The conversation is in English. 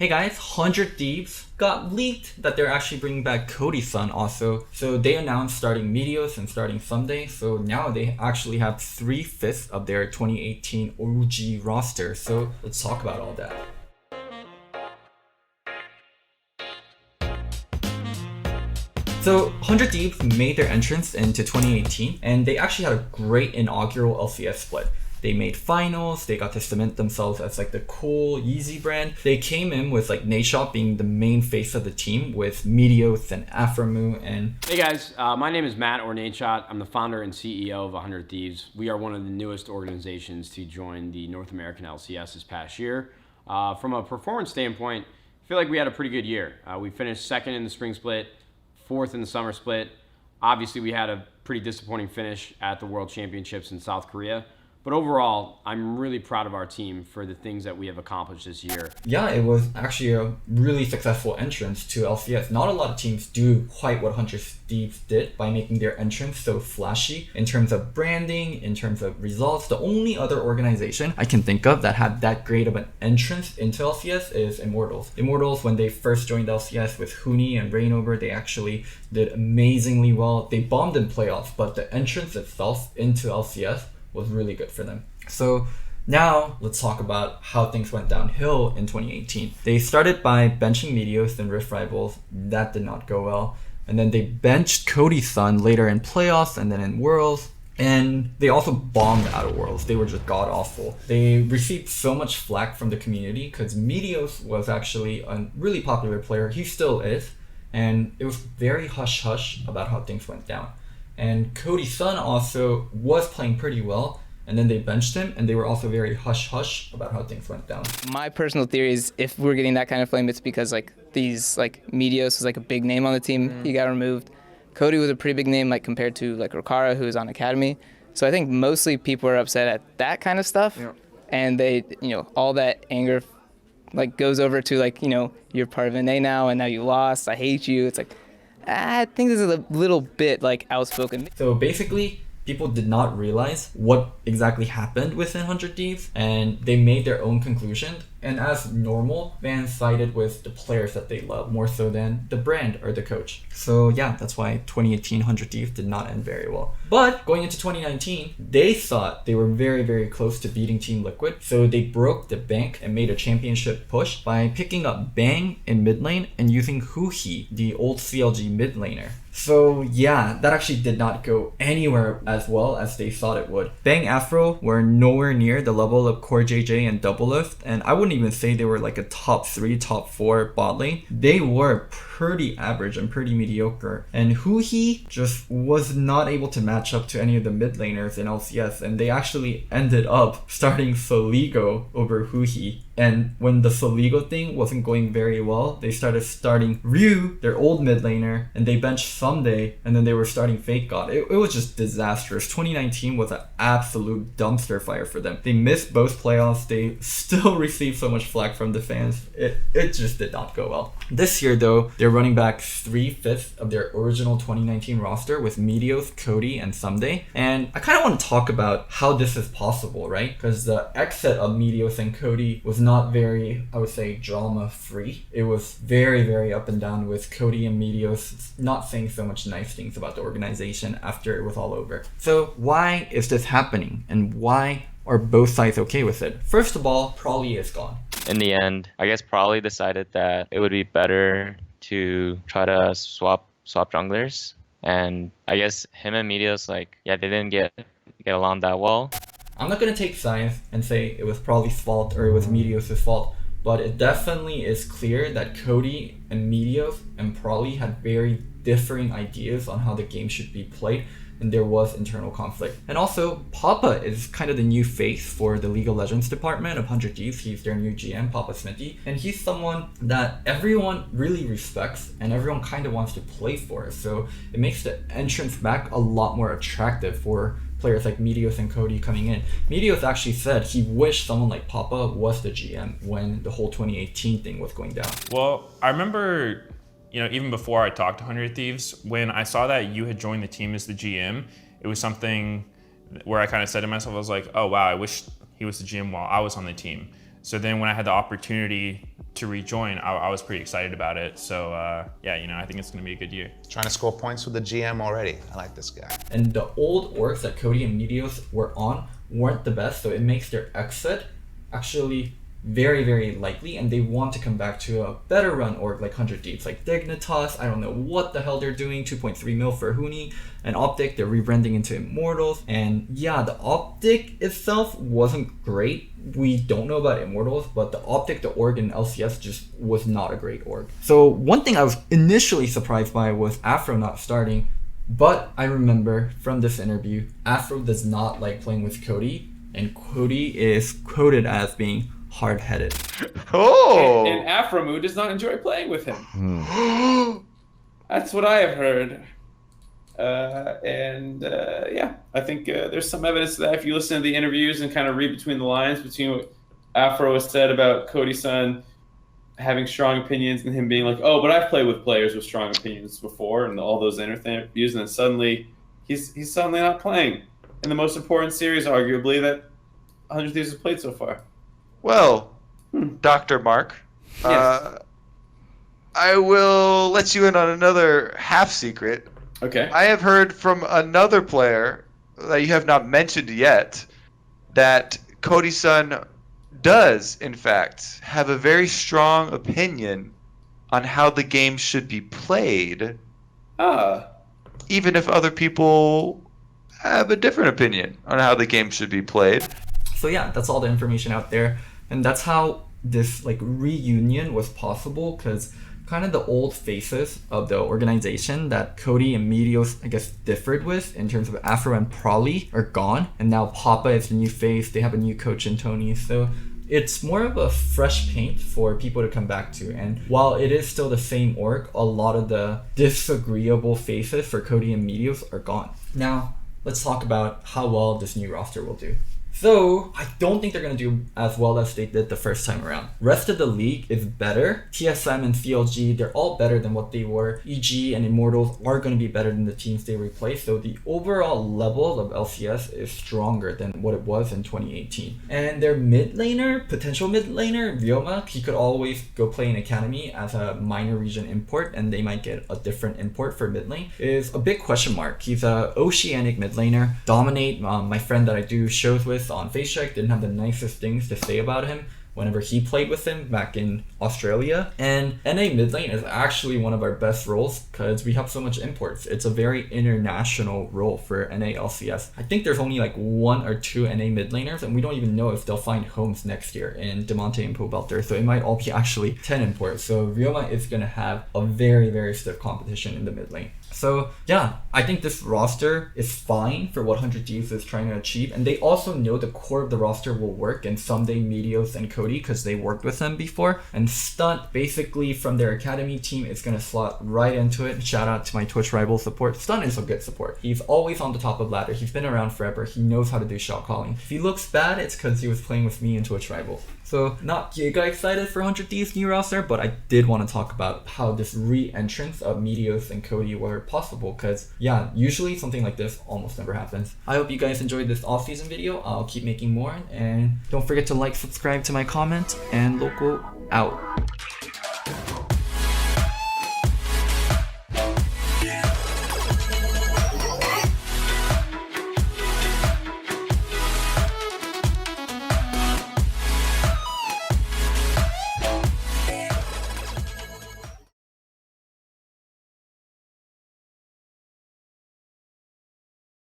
Hey guys, 100 Thieves got leaked that they're actually bringing back Codysun also. So they announced starting Meteos and starting Ssumday. So now they actually have 3/5 of their 2018 OG roster. So let's talk about all that. So 100 Thieves made their entrance into 2018 and they actually had a great inaugural LCS split. They made finals, they got to cement themselves as like the cool Yeezy brand. They came in with like Nadeshot being the main face of the team with Meteos and Aframu and... Hey guys, my name is Matt or Nadeshot. I'm the founder and CEO of 100 Thieves. We are one of the newest organizations to join the North American LCS this past year. From a performance standpoint, I feel like we had a pretty good year. We finished second in the spring split, fourth in the summer split. Obviously, we had a pretty disappointing finish at the World Championships in South Korea. But overall, I'm really proud of our team for the things that we have accomplished this year. Yeah, it was actually a really successful entrance to LCS. Not a lot of teams do quite what 100 Thieves did by making their entrance so flashy in terms of branding, in terms of results. The only other organization I can think of that had that great of an entrance into LCS is Immortals. Immortals, when they first joined LCS with Huni and Reignover, they actually did amazingly well. They bombed in playoffs, but the entrance itself into LCS was really good for them. So now let's talk about how things went downhill in 2018. They started by benching Meteos and Rift Rivals. That did not go well. And then they benched Codysun later in playoffs and then in Worlds. And they also bombed out of Worlds. They were just god-awful. They received so much flack from the community because Meteos was actually a really popular player. He still is. And it was very hush-hush about how things went down. And Codysun also was playing pretty well, and then they benched him, and they were also very hush-hush about how things went down. My personal theory is if we're getting that kind of flame, it's because Meteos was like a big name on the team. He got removed. Cody was a pretty big name compared to Rokara, who was on Academy. So I think mostly people are upset at that kind of stuff, and they, all that anger goes over to you're part of NA now, and now you lost. I hate you. It's I think this is a little bit outspoken. So basically, people did not realize what exactly happened within 100 Thieves, and they made their own conclusions. And as normal, fans sided with the players that they love more so than the brand or the coach. So yeah, that's why 2018 100 Thieves did not end very well. But going into 2019, they thought they were very, very close to beating Team Liquid. So they broke the bank and made a championship push by picking up Bang in mid lane and using Huhi, the old CLG mid laner. So yeah, that actually did not go anywhere as well as they thought it would. Bang Afro were nowhere near the level of Core JJ and Doublelift, and I wouldn't even say they were a top 3, top 4 bot lane. They were pretty average and pretty mediocre. And Huhi just was not able to match up to any of the mid laners in LCS, and they actually ended up starting Soligo over Huhi. And when the Soligo thing wasn't going very well, they started starting Ryu, their old mid laner, and they benched Ssumday, and then they were starting Fake God. It was just disastrous. 2019 was an absolute dumpster fire for them. They missed both playoffs. They still received so much flack from the fans. It just did not go well. This year though, they're running back 3/5 of their original 2019 roster with Meteos, Cody, and Ssumday. And I kind of want to talk about how this is possible, right? Because the exit of Meteos and Cody was not very, I would say, drama-free. It was very, very up and down with Cody and Meteos not saying so much nice things about the organization after it was all over. So why is this happening? And why are both sides okay with it? First of all, Prolly is gone. In the end, I guess Prolly decided that it would be better to try to swap junglers. And I guess him and Meteos, they didn't get along that well. I'm not going to take sides and say it was Prolly's fault or it was Meteos' fault, but it definitely is clear that Cody and Meteos and Prolly had very differing ideas on how the game should be played, and there was internal conflict. And also, Papa is kind of the new face for the League of Legends department of 100 Thieves. He's their new GM, Papa Smithy, and he's someone that everyone really respects and everyone kind of wants to play for. So it makes the entrance back a lot more attractive for players like Meteos and Cody coming in. Meteos actually said he wished someone like Papa was the GM when the whole 2018 thing was going down. Well, I remember, even before I talked to 100 Thieves, when I saw that you had joined the team as the GM, it was something where I kind of said to myself, I was like, oh wow, I wish he was the GM while I was on the team. So then when I had the opportunity to rejoin, I was pretty excited about it. So yeah, I think it's going to be a good year. Trying to score points with the GM already. I like this guy. And the old orgs that Cody and Meteos were on weren't the best, so it makes their exit actually very, very likely, and they want to come back to a better run org like 100 Thieves, like Dignitas. I don't know what the hell they're doing. 2.3 mil for Huni. And Optic, they're rebranding into Immortals. And yeah, the Optic itself wasn't great. We don't know about Immortals, but the Optic, the org in LCS just was not a great org. So one thing I was initially surprised by was Afro not starting, but I remember from this interview, Afro does not like playing with Cody, and Cody is quoted as being hard-headed. Oh! And Afromu does not enjoy playing with him. That's what I have heard. Yeah, I think there's some evidence to that if you listen to the interviews and kind of read between the lines between what Afro has said about Codysun having strong opinions and him being like, oh, but I've played with players with strong opinions before, and all those interviews, and then suddenly he's suddenly not playing in the most important series, arguably, that 100 Thieves has played so far. Well, Dr. Mark, Yes. I will let you in on another half secret. Okay. I have heard from another player that you have not mentioned yet that Codysun does, in fact, have a very strong opinion on how the game should be played. Even if other people have a different opinion on how the game should be played. So yeah, that's all the information out there. And that's how this reunion was possible, because kind of the old faces of the organization that Cody and Meteos, I guess, differed with in terms of Afro and Prolly are gone. And now Papa is the new face. They have a new coach in Tony. So it's more of a fresh paint for people to come back to. And while it is still the same org, a lot of the disagreeable faces for Cody and Meteos are gone. Now, let's talk about how well this new roster will do. So, I don't think they're going to do as well as they did the first time around. Rest of the league is better. TSM and CLG, they're all better than what they were. EG and Immortals are going to be better than the teams they replaced. So, the overall level of LCS is stronger than what it was in 2018. And their mid laner, potential mid laner, Ryoma, he could always go play in Academy as a minor region import, and they might get a different import for mid lane, is a big question mark. He's a Oceanic mid laner. Dominate, my friend that I do shows with on FaceCheck, didn't have the nicest things to say about him whenever he played with him back in Australia. And NA mid lane is actually one of our best roles because we have so much imports. It's a very international role for NA LCS. I think there's only one or two NA mid laners, and we don't even know if they'll find homes next year in Demonte and Pobelter. So it might all be actually 10 imports. So Ryoma is going to have a very, very stiff competition in the mid lane. So yeah, I think this roster is fine for what 100 Thieves is trying to achieve, and they also know the core of the roster will work in Ssumday, Meteos, and Cody because they worked with them before. And Stunt, basically from their academy team, is going to slot right into it. Shout out to my Twitch rival support. Stunt is a good support. He's always on the top of ladder. He's been around forever. He knows how to do shot calling. If he looks bad, it's because he was playing with me in Twitch rivals. So not giga excited for 100 Thieves new roster, but I did want to talk about how this re-entrance of Meteos and Cody were possible, because yeah, usually something like this almost never happens. I hope you guys enjoyed this off-season video. I'll keep making more, and don't forget to like, subscribe to my comment, and Loco out.